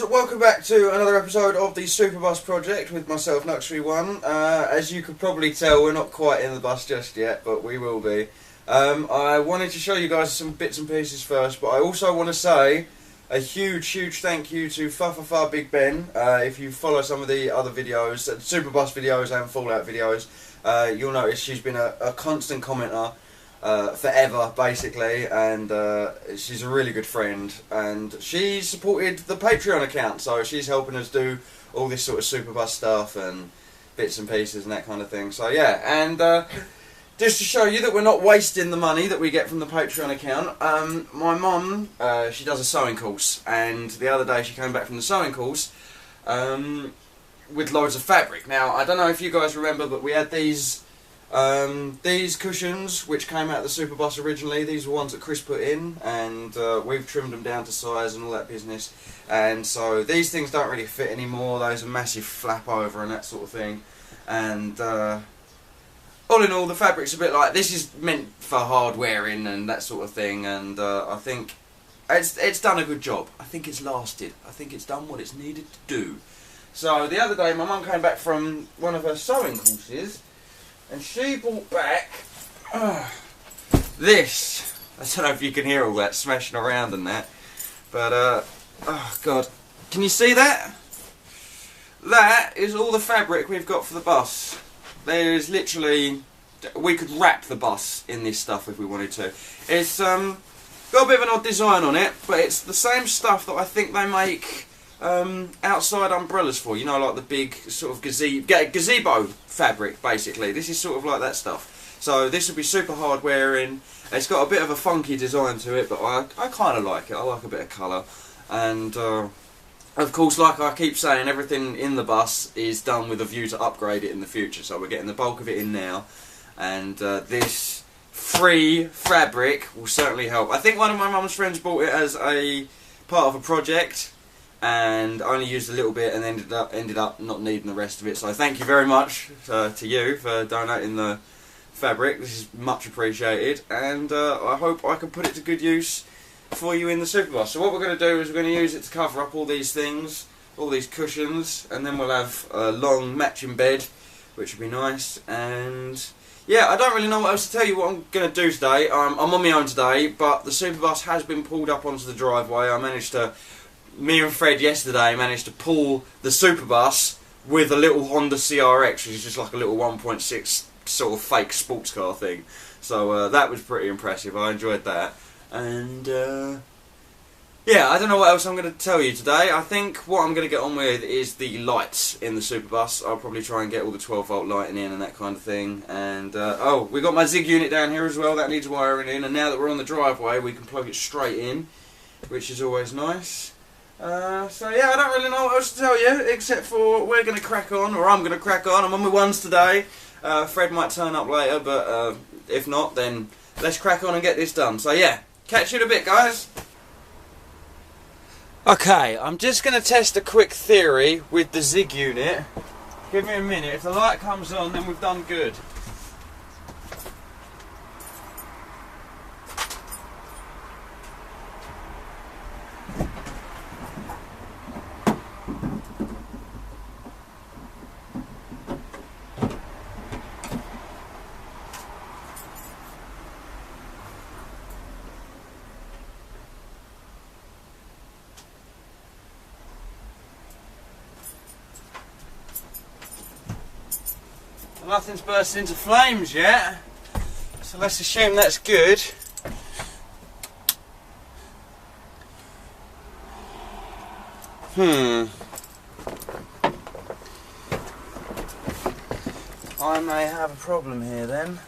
welcome back to another episode of the Superbus project with myself, Knux Veeone. As you could probably tell, we're not quite in the bus just yet, but we will be. I wanted to show you guys some bits and pieces first, but I also want to say a huge thank you to Fa Big Ben. If you follow some of the other videos, Superbus videos and Fallout videos, you'll notice she's been a constant commenter forever, basically, and she's a really good friend, and she supported the Patreon account, so she's helping us do all this sort of Superbus stuff and bits and pieces and that kind of thing. So yeah, and just to show you that we're not wasting the money that we get from the Patreon account, my mum, she does a sewing course, and the other day she came back from the sewing course with loads of fabric. Now, I don't know if you guys remember, but we had these cushions which came out of the Superbus originally. These were ones that Chris put in, and we've trimmed them down to size and all that business, and so these things don't really fit anymore. Those are massive flap over and that sort of thing, and all in all, the fabric's a bit like, this is meant for hard wearing and that sort of thing, and I think it's done a good job. I think it's lasted. I think it's done what it's needed to do. So the other day my mum came back from one of her sewing courses, and she brought back this. I don't know if you can hear all that smashing around and that, but oh god, can you see that? That is all the fabric we've got for the bus. There is literally, we could wrap the bus in this stuff if we wanted to. It's got a bit of an odd design on it, but it's the same stuff that I think they make outside umbrellas for, you know, like the big sort of gazebo fabric, basically. This is sort of like that stuff. So this would be super hard wearing. It's got a bit of a funky design to it, but I kind of like it. I like a bit of colour, and of course, like I keep saying, everything in the bus is done with a view to upgrade it in the future. So we're getting the bulk of it in now, and this free fabric will certainly help. I think one of my mum's friends bought it as a part of a project and only used a little bit and ended up not needing the rest of it. So thank you very much to you for donating the fabric. This is much appreciated, and I hope I can put it to good use for you in the Superbus. So what we're going to do is we're going to use it to cover up all these things, all these cushions, and then we'll have a long matching bed, which would be nice. And yeah, I don't really know what else to tell you what I'm going to do today. I'm on my own today, but the Superbus has been pulled up onto the driveway. Me and Fred yesterday managed to pull the Superbus with a little Honda CRX, which is just like a little 1.6 sort of fake sports car thing. So that was pretty impressive. I enjoyed that. And yeah, I don't know what else I'm going to tell you today. I think what I'm going to get on with is the lights in the Superbus. I'll probably try and get all the 12-volt lighting in and that kind of thing. And oh, we got my Zig unit down here as well. That needs wiring in. And now that we're on the driveway, we can plug it straight in, which is always nice. So yeah, I don't really know what else to tell you, except for we're going to crack on, or I'm going to crack on. I'm on my ones today. Fred might turn up later, but if not, then let's crack on and get this done. So yeah, catch you in a bit, guys. Okay, I'm just going to test a quick theory with the Zig unit. Give me a minute. If the light comes on, then we've done good. Nothing's burst into flames yet, so let's assume that's good. I may have a problem here then.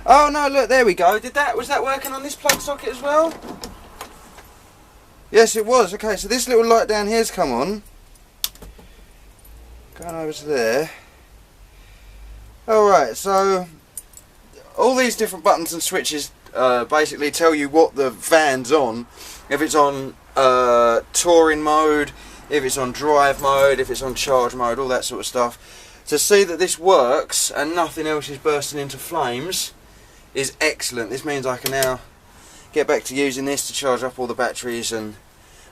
Oh no, look, there we go. Was that working on this plug socket as well? Yes, it was. Okay, so this little light down here's come on. Going over to there. Alright, so all these different buttons and switches basically tell you what the van's on. If it's on touring mode, if it's on drive mode, if it's on charge mode, all that sort of stuff. To see that this works and nothing else is bursting into flames is excellent. This means I can now get back to using this to charge up all the batteries and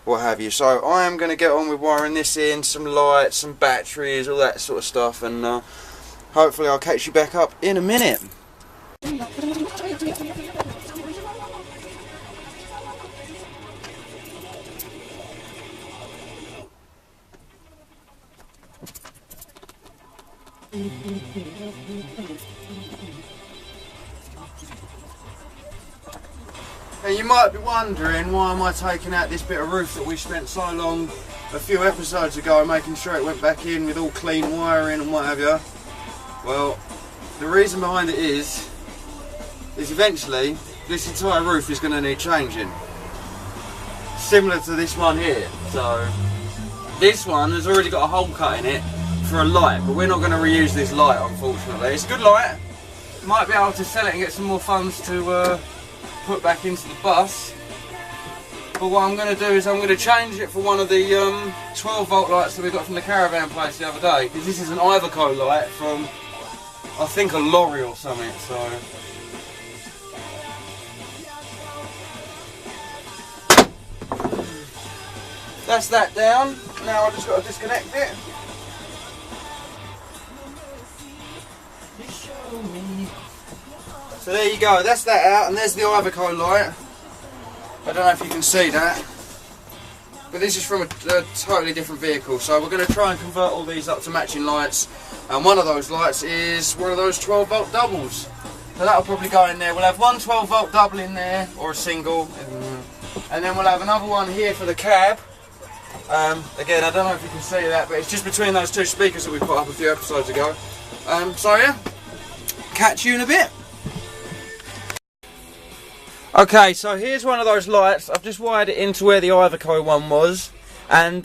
what have you. So I am going to get on with wiring this in, some lights, some batteries, all that sort of stuff, and hopefully I'll catch you back up in a minute. Now you might be wondering, why am I taking out this bit of roof that we spent so long a few episodes ago making sure it went back in with all clean wiring and what have you. Well, the reason behind it is eventually this entire roof is going to need changing, similar to this one here. So this one has already got a hole cut in it for a light, but we're not going to reuse this light, unfortunately. It's a good light, might be able to sell it and get some more funds to put back into the bus, but what I'm going to do is I'm going to change it for one of the 12 volt lights that we got from the caravan place the other day, because this is an Iveco light from, I think, a lorry or something. So that's that down. Now I've just got to disconnect it. So there you go, that's that out, and there's the Iveco light. I don't know if you can see that, but this is from a totally different vehicle. So we're going to try and convert all these up to matching lights, and one of those lights is one of those 12 volt doubles. So that'll probably go in there. We'll have one 12 volt double in there, or a single, and then we'll have another one here for the cab. Again, I don't know if you can see that, but it's just between those two speakers that we put up a few episodes ago. So yeah, catch you in a bit. Okay, so here's one of those lights. I've just wired it into where the Iveco one was, and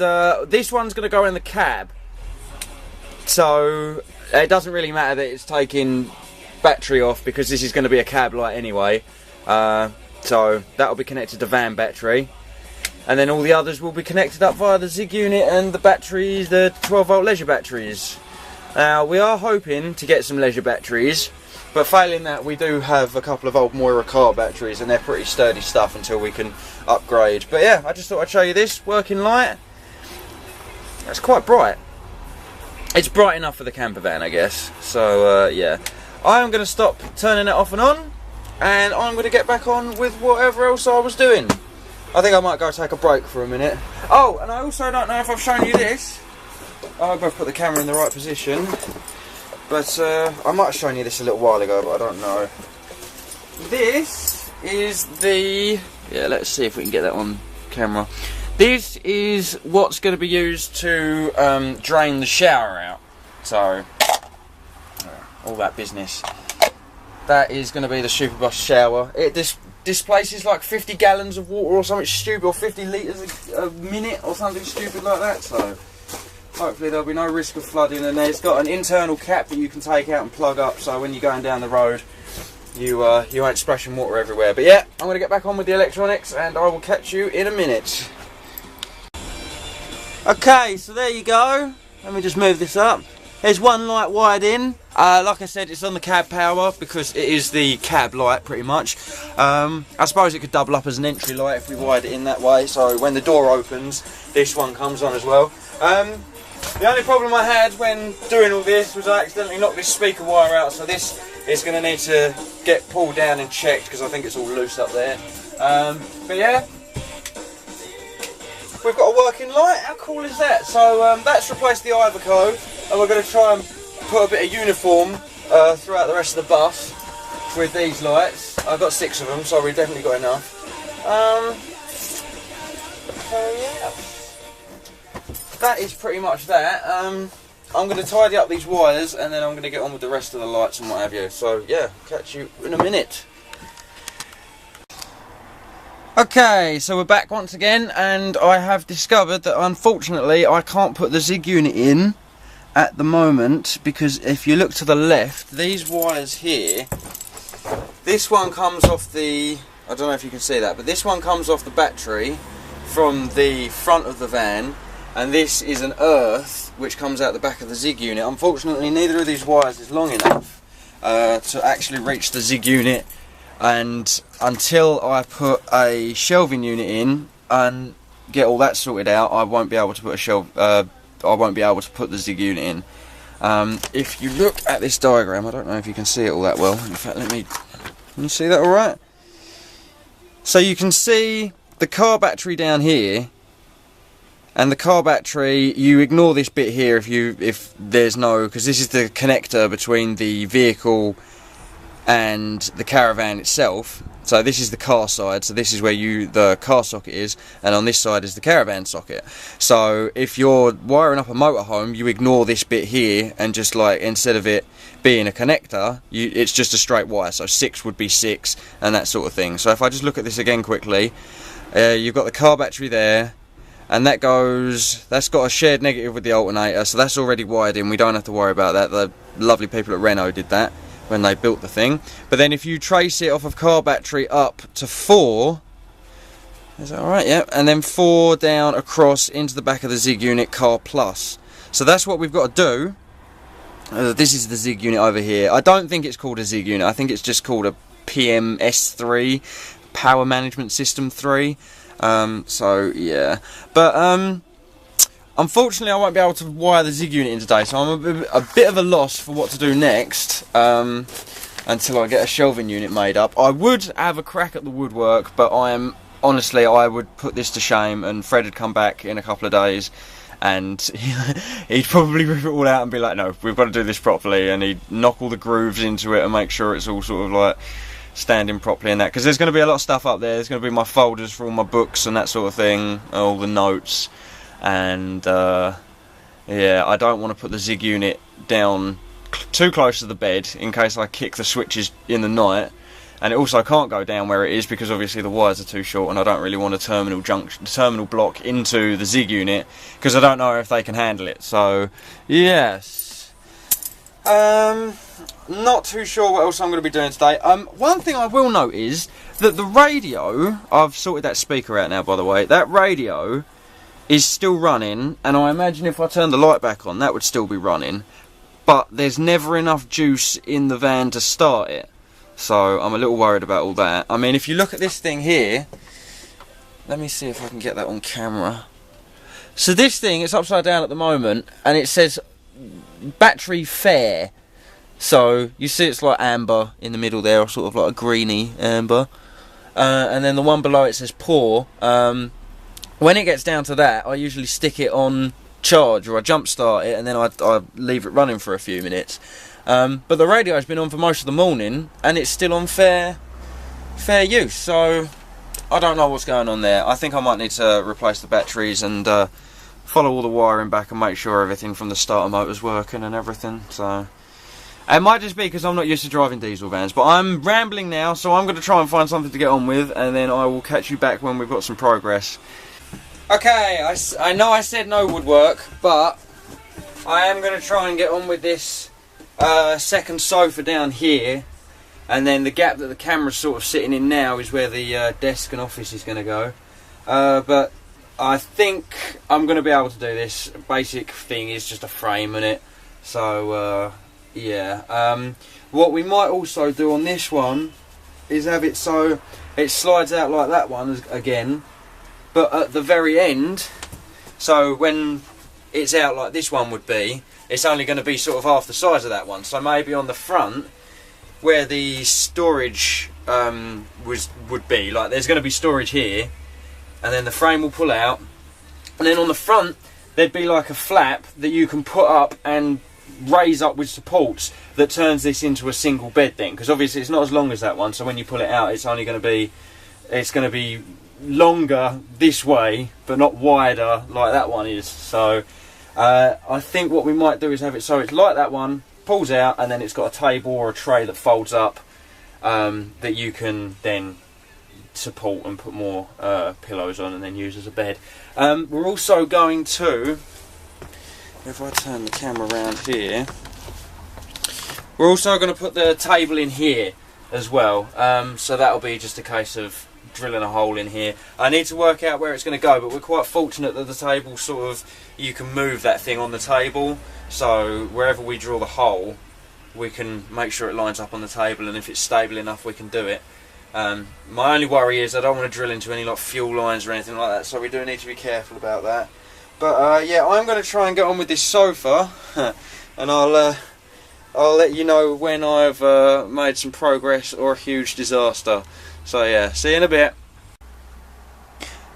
this one's going to go in the cab. So it doesn't really matter that it's taking battery off, because this is going to be a cab light anyway. So that'll be connected to van battery, and then all the others will be connected up via the Zig unit and the batteries, the 12 volt leisure batteries. Now we are hoping to get some leisure batteries, but failing that, we do have a couple of old Moira car batteries, and they're pretty sturdy stuff until we can upgrade. But yeah, I just thought I'd show you this working light. It's quite bright. It's bright enough for the camper van, I guess. So yeah, I'm going to stop turning it off and on, and I'm going to get back on with whatever else I was doing. I think I might go take a break for a minute. Oh, and I also don't know if I've shown you this. I hope I've put the camera in the right position. But I might have shown you this a little while ago, but I don't know. This is the... yeah, let's see if we can get that on camera. This is what's going to be used to drain the shower out. So, all that business. That is going to be the Superbus shower. It displaces like 50 gallons of water or something stupid, or 50 litres a minute or something stupid like that. So hopefully there'll be no risk of flooding, and there's got an internal cap that you can take out and plug up, so when you're going down the road you won't splashing water everywhere. But yeah, I'm going to get back on with the electronics, and I will catch you in a minute. Okay, so there you go. Let me just move this up. There's one light wired in. Like I said, it's on the cab power because it is the cab light pretty much. I suppose it could double up as an entry light if we wired it in that way, so when the door opens this one comes on as well. The only problem I had when doing all this was I accidentally knocked this speaker wire out, so this is going to need to get pulled down and checked because I think it's all loose up there. But yeah, we've got a working light. How cool is that? So that's replaced the Iveco, and we're going to try and put a bit of uniform throughout the rest of the bus with these lights. I've got 6 of them, so we've definitely got enough. So yeah, that is pretty much that. I'm going to tidy up these wires, and then I'm going to get on with the rest of the lights and what have you. So yeah, catch you in a minute. Okay, so we're back once again, and I have discovered that unfortunately I can't put the Zig unit in at the moment, because if you look to the left, these wires here, this one comes off the, I don't know if you can see that, but this one comes off the battery from the front of the van, and this is an earth which comes out the back of the Zig unit. Unfortunately, neither of these wires is long enough to actually reach the Zig unit and until I put a shelving unit in and get all that sorted out, I won't be able to put I won't be able to put the Zig unit in. If you look at this diagram, I don't know if you can see it all that well. In fact, can you see that all right? So you can see the car battery down here, and the car battery, you ignore this bit here if there's no, because this is the connector between the vehicle and the caravan itself. So this is the car side, so this is where the car socket is, and on this side is the caravan socket. So if you're wiring up a motorhome, you ignore this bit here, and just like, instead of it being a connector, it's just a straight wire, so 6 would be 6 and that sort of thing. So if I just look at this again quickly, you've got the car battery there, and that's got a shared negative with the alternator, so that's already wired in. We don't have to worry about that. The lovely people at Renault did that when they built the thing. But then if you trace it off of car battery up to 4, is that alright? Yeah, and then 4 down across into the back of the Zig unit car plus. So that's what we've got to do. This is the Zig unit over here. I don't think it's called a Zig unit, I think it's just called a PMS3, Power Management System 3. So yeah, but unfortunately I won't be able to wire the Zig unit in today, so I'm a bit of a loss for what to do next, until I get a shelving unit made up. I would have a crack at the woodwork, but honestly, I would put this to shame, and Fred would come back in a couple of days and he'd probably rip it all out and be like, no, we've got to do this properly, and he'd knock all the grooves into it and make sure it's all sort of like standing properly and that, because there's going to be a lot of stuff up there. There's going to be my folders for all my books and that sort of thing, all the notes, and yeah, I don't want to put the Zig unit down too close to the bed in case I kick the switches in the night, and it also can't go down where it is because obviously the wires are too short, and I don't really want a terminal block into the Zig unit because I don't know if they can handle it. So yes, not too sure what else I'm going to be doing today. One thing I will note is that the radio, I've sorted that speaker out now, by the way, that radio is still running, and I imagine if I turn the light back on that would still be running, but there's never enough juice in the van to start it. So I'm a little worried about all that. I mean, if you look at this thing here, let me see if I can get that on camera. So this thing, it's upside down at the moment, and it says battery fair. So you see it's like amber in the middle there, or sort of like a greeny amber. And then the one below it says poor. When it gets down to that, I usually stick it on charge, or I jump start it, and then I leave it running for a few minutes. But the radio has been on for most of the morning, and it's still on fair use. So I don't know what's going on there. I think I might need to replace the batteries and follow all the wiring back and make sure everything from the starter motor's working and everything. So it might just be because I'm not used to driving diesel vans. But I'm rambling now, so I'm going to try and find something to get on with, and then I will catch you back when we've got some progress. Okay, I know I said no woodwork, but I am going to try and get on with this second sofa down here, and then the gap that the camera's sort of sitting in now is where the desk and office is going to go. But I think I'm going to be able to do this. Basic thing is just a frame in it. So yeah. What we might also do on this one is have it so it slides out like that one again, but at the very end, so when it's out like this one would be, it's only going to be sort of half the size of that one. So maybe on the front, where the storage would be, like there's going to be storage here, and then the frame will pull out, and then on the front there'd be like a flap that you can put up and raise up with supports that turns this into a single bed then, because obviously it's not as long as that one, so when you pull it out it's only going to be longer this way but not wider like that one is. So I think what we might do is have it so it's like that one, pulls out, and then it's got a table or a tray that folds up, that you can then support and put more pillows on and then use as a bed. We're also going to, if I turn the camera around here, we're also going to put the table in here as well. So that'll be just a case of drilling a hole in here. I need to work out where it's going to go, but we're quite fortunate that the table sort of, you can move that thing on the table, so wherever we drill the hole we can make sure it lines up on the table, and if it's stable enough we can do it. My only worry is I don't want to drill into any like fuel lines or anything like that, so we do need to be careful about that. But yeah, I'm going to try and get on with this sofa, and I'll let you know when I've made some progress or a huge disaster. So yeah, see you in a bit.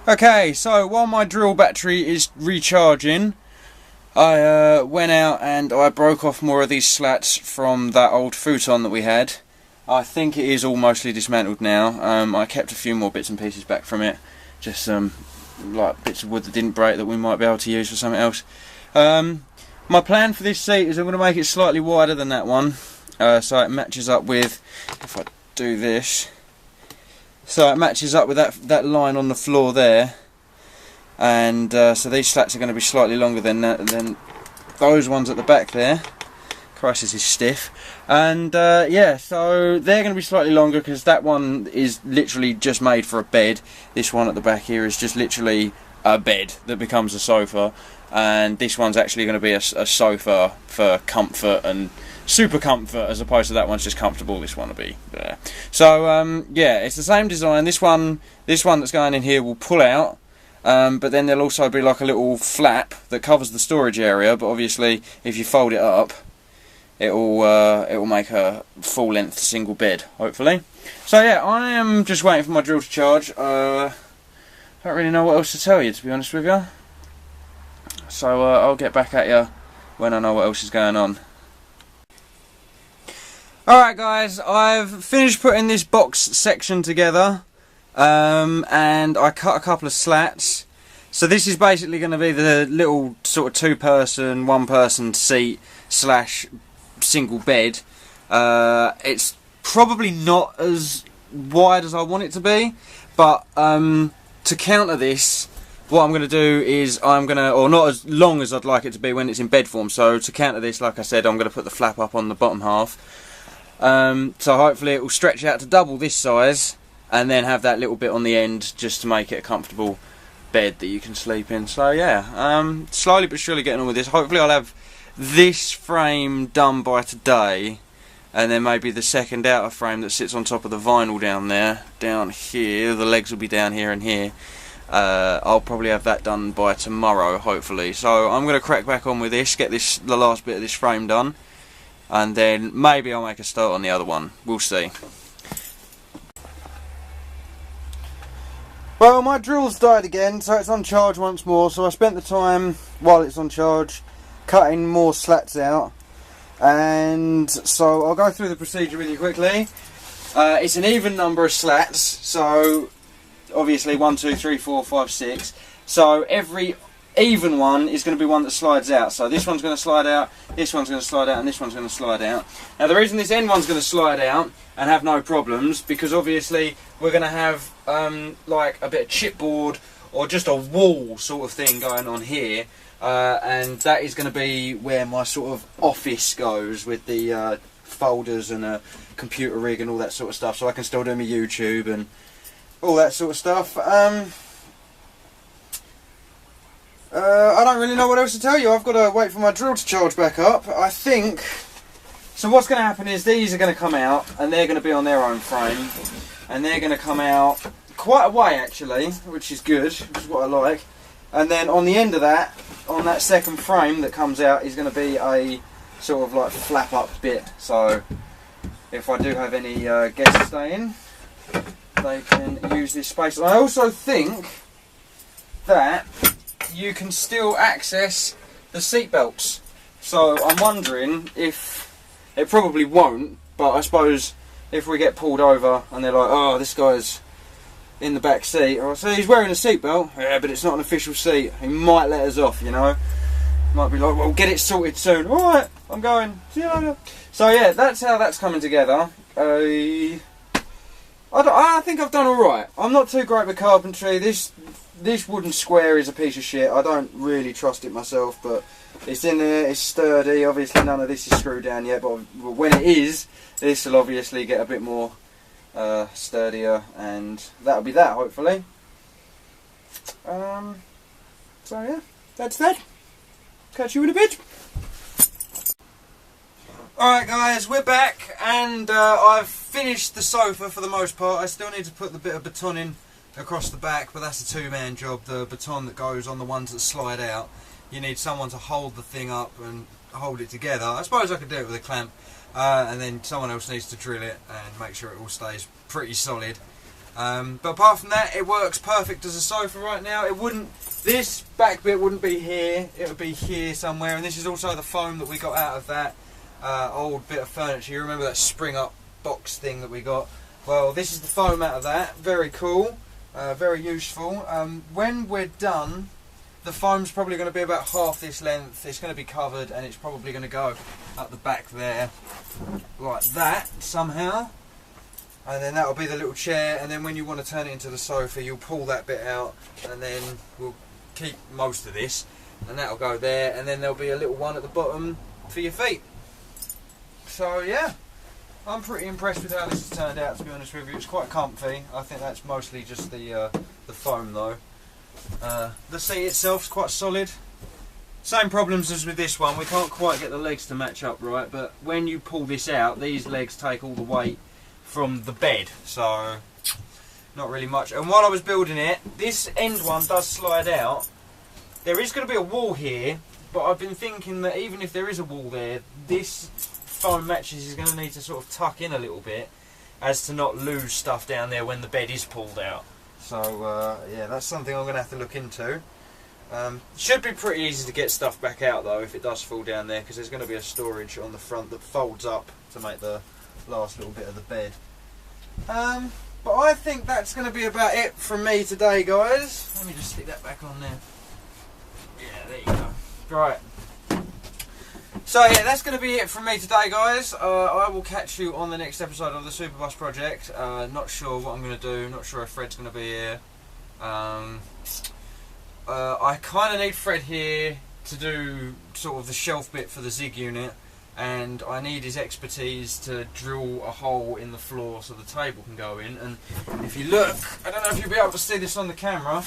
Okay, so while my drill battery is recharging, I went out and I broke off more of these slats from that old futon that we had. I think it is all mostly dismantled now. I kept a few more bits and pieces back from it, just like bits of wood that didn't break that we might be able to use for something else. My plan for this seat is I'm going to make it slightly wider than that one, so it matches up with, if I do this, so it matches up with that line on the floor there, and so these slats are going to be slightly longer than those ones at the back there. Christ, this is stiff. And yeah, so they're going to be slightly longer because that one is literally just made for a bed. This one at the back here is just literally a bed that becomes a sofa, and this one's actually going to be a sofa for comfort and super comfort, as opposed to that one's just comfortable. This one will be there. So yeah, it's the same design. This one that's going in here will pull out, but then there'll also be like a little flap that covers the storage area, but obviously if you fold it up, it will make a full length single bed, hopefully. So yeah, I am just waiting for my drill to charge. Don't really know what else to tell you, to be honest with you. So I'll get back at you when I know what else is going on. Alright guys, I've finished putting this box section together, and I cut a couple of slats. So this is basically going to be the little sort of two-person, one-person seat slash single bed. It's probably not as wide as I want it to be, but to counter this, what I'm going to do is or not as long as I'd like it to be when it's in bed form. So to counter this, like I said, I'm going to put the flap up on the bottom half. So hopefully it will stretch out to double this size, and then have that little bit on the end just to make it a comfortable bed that you can sleep in. So yeah, slowly but surely getting on with this. Hopefully I'll have this frame done by today, and then maybe the second outer frame that sits on top of the vinyl down here, the legs will be down here and here. I'll probably have that done by tomorrow, hopefully. So I'm going to crack back on with this, get the last bit of this frame done, and then maybe I'll make a start on the other one. We'll see. Well, my drill's died again, so it's on charge once more. So I spent the time while it's on charge cutting more slats out, and so I'll go through the procedure with you quickly. It's an even number of slats, so obviously 1, 2, 3, 4, 5, 6. So every even one is going to be one that slides out. So this one's going to slide out, this one's going to slide out, and this one's going to slide out. Now the reason this end one's going to slide out and have no problems, because obviously we're going to have like a bit of chipboard or just a wall sort of thing going on here. And that is going to be where my sort of office goes, with the folders and a computer rig and all that sort of stuff, so I can still do my YouTube and all that sort of stuff. I don't really know what else to tell you. I've got to wait for my drill to charge back up, I think. So what's going to happen is these are going to come out, and they're going to be on their own frame, and they're going to come out quite a way actually, which is good, which is what I like. And then on the end of that, on that second frame that comes out, is going to be a sort of like flap up bit. So if I do have any guests staying, they can use this space. And I also think that you can still access the seat belts. So I'm wondering if, it probably won't, but I suppose if we get pulled over and they're like, oh, this guy's in the back seat, or say he's wearing a seatbelt, yeah, but it's not an official seat, he might let us off, you know. Might be like, well, get it sorted soon. Alright, I'm going, see you later. So yeah, that's how that's coming together. I think I've done alright. I'm not too great with carpentry. This wooden square is a piece of shit. I don't really trust it myself, but it's in there, it's sturdy. Obviously none of this is screwed down yet, but when it is, this will obviously get a bit more sturdier, and that'll be that, hopefully. So yeah, that's that. Catch you in a bit. Alright guys, we're back, and I've finished the sofa for the most part. I still need to put the bit of baton in across the back, but that's a two-man job. The baton that goes on the ones that slide out, you need someone to hold the thing up and hold it together. I suppose I could do it with a clamp, and then someone else needs to drill it and make sure it all stays pretty solid. But apart from that, it works perfect as a sofa right now. It wouldn't, this back bit wouldn't be here, it would be here somewhere, and this is also the foam that we got out of that old bit of furniture. You remember that spring up box thing that we got? Well, this is the foam out of that. Very cool, very useful. When we're done, the foam's probably going to be about half this length. It's going to be covered, and it's probably going to go up the back there like that somehow. And then that'll be the little chair, and then when you want to turn it into the sofa, you'll pull that bit out, and then we'll keep most of this, and that'll go there, and then there'll be a little one at the bottom for your feet. So yeah, I'm pretty impressed with how this has turned out, to be honest with you. It's quite comfy. I think that's mostly just the foam though. The seat itself's quite solid. Same problems as with this one. We can't quite get the legs to match up right, but when you pull this out, these legs take all the weight from the bed, so not really much. And while I was building it, this end one does slide out. There is going to be a wall here, but I've been thinking that even if there is a wall there, this foam mattress is going to need to sort of tuck in a little bit as to not lose stuff down there when the bed is pulled out. So yeah, that's something I'm going to have to look into. Should be pretty easy to get stuff back out though if it does fall down there, because there's going to be a storage on the front that folds up to make the last little bit of the bed. But I think that's going to be about it from me today, guys. Let me just stick that back on there. Yeah, there you go. Right. So yeah, that's going to be it from me today, guys. I will catch you on the next episode of the Superbus project. Not sure what I'm going to do. Not sure if Fred's going to be here. I kind of need Fred here to do sort of the shelf bit for the Zig unit, and I need his expertise to drill a hole in the floor so the table can go in. And if you look, I don't know if you'll be able to see this on the camera,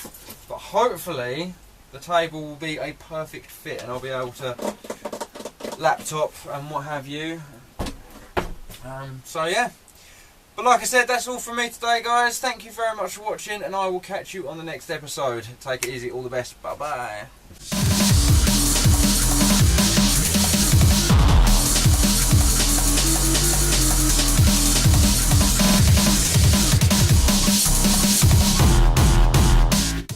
but hopefully the table will be a perfect fit and I'll be able to laptop and what have you. So yeah, but like I said, that's all from me today, guys. Thank you very much for watching, and I will catch you on the next episode. Take it easy, all the best, bye bye.